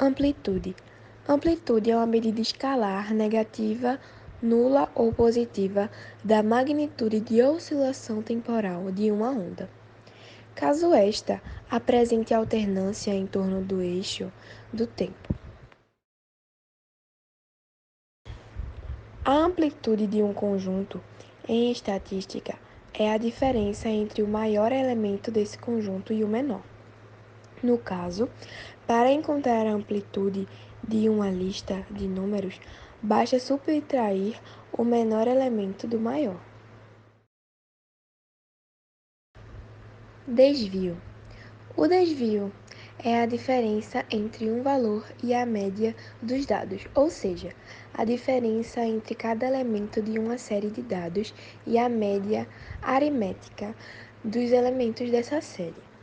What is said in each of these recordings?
Amplitude. Amplitude é uma medida escalar negativa, nula ou positiva da magnitude de oscilação temporal de uma onda. Caso esta apresente alternância em torno do eixo do tempo. A amplitude de um conjunto, em estatística, é a diferença entre o maior elemento desse conjunto e o menor. No caso, para encontrar a amplitude de uma lista de números, basta subtrair o menor elemento do maior. Desvio. O desvio é a diferença entre um valor e a média dos dados, ou seja, a diferença entre cada elemento de uma série de dados e a média aritmética dos elementos dessa série.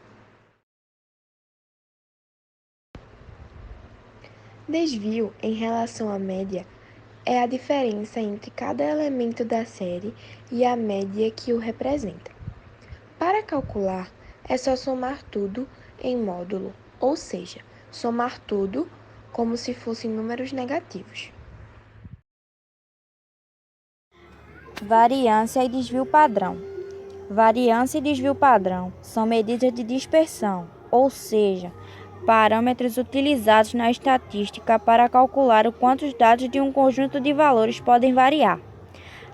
Desvio em relação à média é a diferença entre cada elemento da série e a média que o representa. Para calcular, é só somar tudo em módulo, ou seja, somar tudo como se fossem números negativos. Variância e desvio padrão. Variância e desvio padrão são medidas de dispersão, ou seja, parâmetros utilizados na estatística para calcular o quanto os dados de um conjunto de valores podem variar.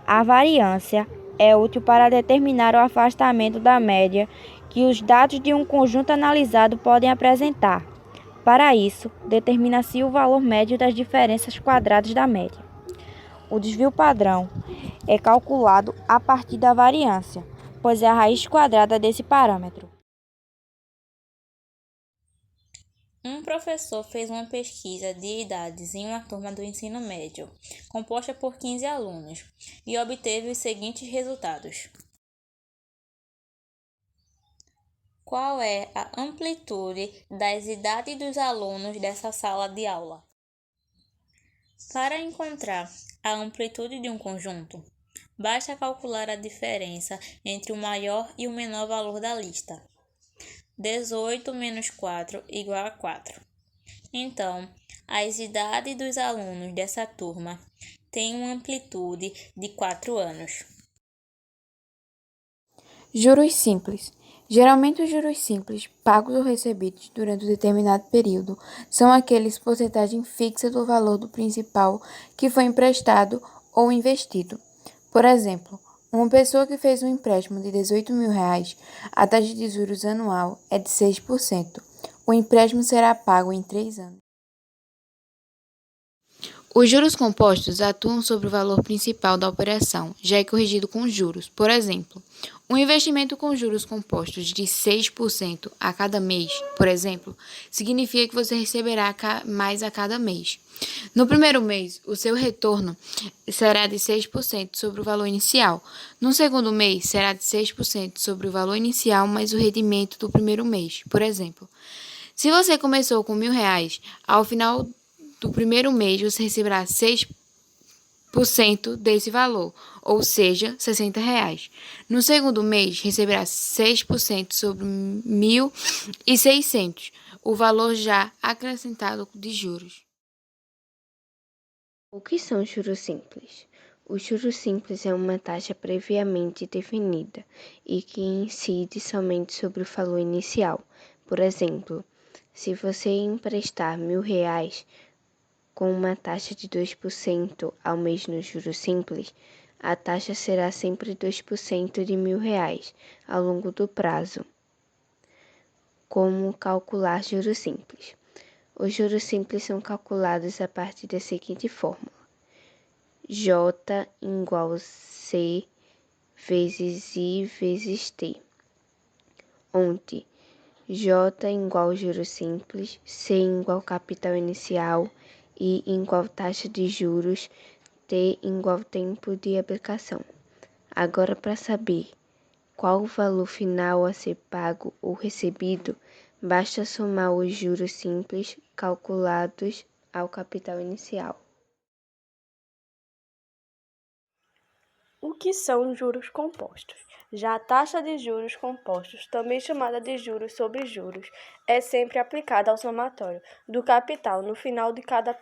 A variância é útil para determinar o afastamento da média que os dados de um conjunto analisado podem apresentar. Para isso, determina-se o valor médio das diferenças quadradas da média. O desvio padrão é calculado a partir da variância, pois é a raiz quadrada desse parâmetro. Um professor fez uma pesquisa de idades em uma turma do ensino médio, composta por 15 alunos, e obteve os seguintes resultados. Qual é a amplitude das idades dos alunos dessa sala de aula? Para encontrar a amplitude de um conjunto, basta calcular a diferença entre o maior e o menor valor da lista. 18 menos 4 igual a 4. Então, as idades dos alunos dessa turma têm uma amplitude de 4 anos. Juros simples. Geralmente, os juros simples, pagos ou recebidos durante um determinado período, são aqueles porcentagem fixa do valor do principal que foi emprestado ou investido. Por exemplo, uma pessoa que fez um empréstimo de R$ 18.000, a taxa de juros anual é de 6%. O empréstimo será pago em 3 anos. Os juros compostos atuam sobre o valor principal da operação, já é corrigido com juros. Por exemplo, um investimento com juros compostos de 6% a cada mês, por exemplo, significa que você receberá mais a cada mês. No primeiro mês, o seu retorno será de 6% sobre o valor inicial. No segundo mês, será de 6% sobre o valor inicial mais o rendimento do primeiro mês. Por exemplo, se você começou com R$ 1.000, ao final do primeiro mês você receberá 6% desse valor, ou seja, R$ 60. No segundo mês, receberá 6% sobre 1.600, o valor já acrescentado de juros. O que são juros simples? O juros simples é uma taxa previamente definida e que incide somente sobre o valor inicial. Por exemplo, se você emprestar R$ 1.000 com uma taxa de 2% ao mês no juros simples, a taxa será sempre 2% de R$ 1.000 ao longo do prazo. Como calcular juros simples? Os juros simples são calculados a partir da seguinte fórmula: J igual C vezes I vezes T, onde J igual juros simples, C igual capital inicial, I igual taxa de juros, T igual tempo de aplicação. Agora, para saber qual o valor final a ser pago ou recebido, basta somar os juros simples calculados ao capital inicial. O que são juros compostos? Já a taxa de juros compostos, também chamada de juros sobre juros, é sempre aplicada ao somatório do capital no final de cada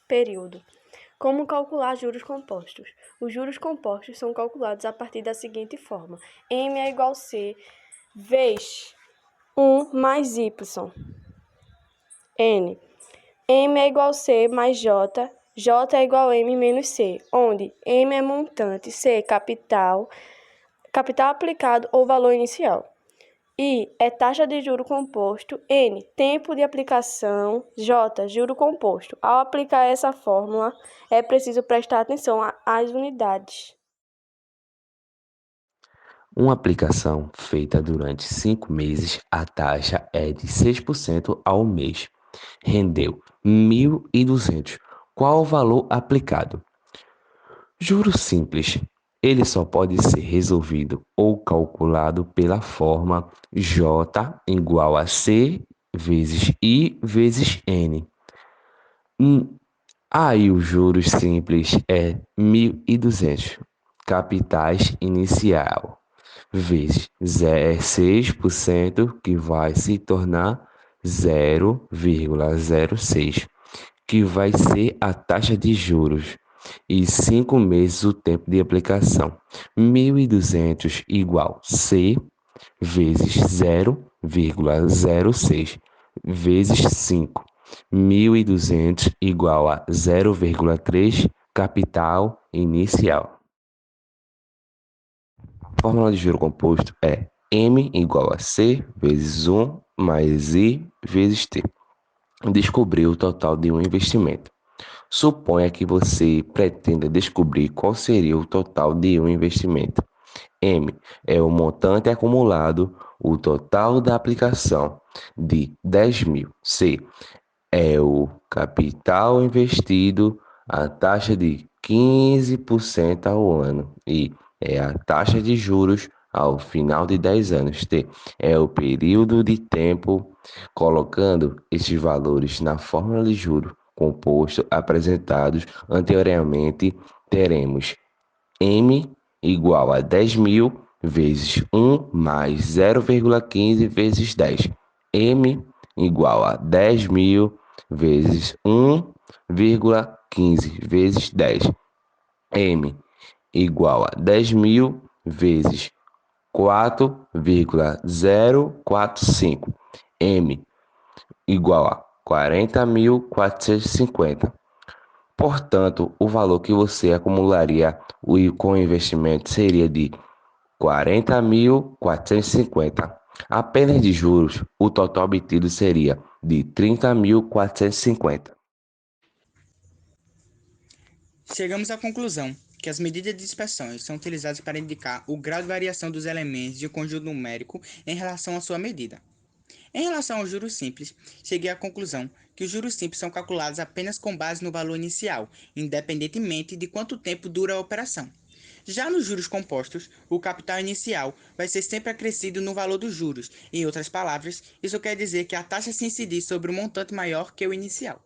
período. Como calcular juros compostos? Os juros compostos são calculados a partir da seguinte forma: M é igual a C vezes 1 mais Y. N. M é igual a C mais J. J é igual a M menos C, onde M é montante, C é capital aplicado ou valor inicial. I é taxa de juro composto, N, tempo de aplicação, J, juro composto. Ao aplicar essa fórmula, é preciso prestar atenção às unidades. Uma aplicação feita durante 5 meses, a taxa é de 6% ao mês. Rendeu 1.200. Qual o valor aplicado? Juros simples. Ele só pode ser resolvido ou calculado pela forma J igual a C vezes I vezes N. Aí o juros simples é 1.200. Capitais inicial vezes 6%, que vai se tornar 0,06, que vai ser a taxa de juros, e 5 meses o tempo de aplicação. 1.200 igual C vezes 0,06 vezes 5. 1.200 igual a 0,3 capital inicial. A fórmula de juro composto é M igual a C vezes 1 mais I vezes T. Descobrir o total de um investimento. Suponha que você pretenda descobrir qual seria o total de um investimento. M é o montante acumulado, o total da aplicação de 10.000. C é o capital investido, a taxa de 15% ao ano. E é a taxa de juros ao final de 10 anos. T é o período de tempo. Colocando estes valores na fórmula de juros composto apresentados anteriormente, teremos M igual a 10.000 vezes 1 mais 0,15 vezes 10. M igual a 10.000 vezes 1,15 vezes 10. M igual a 10.000 vezes 4,045. M igual a 40.450. Portanto, o valor que você acumularia com o investimento seria de 40.450. Apenas de juros, o total obtido seria de 30.450. Chegamos à conclusão que as medidas de dispersão são utilizadas para indicar o grau de variação dos elementos de um conjunto numérico em relação à sua medida. Em relação aos juros simples, cheguei à conclusão que os juros simples são calculados apenas com base no valor inicial, independentemente de quanto tempo dura a operação. Já nos juros compostos, o capital inicial vai ser sempre acrescido no valor dos juros. Em outras palavras, isso quer dizer que a taxa se incidir sobre um montante maior que o inicial.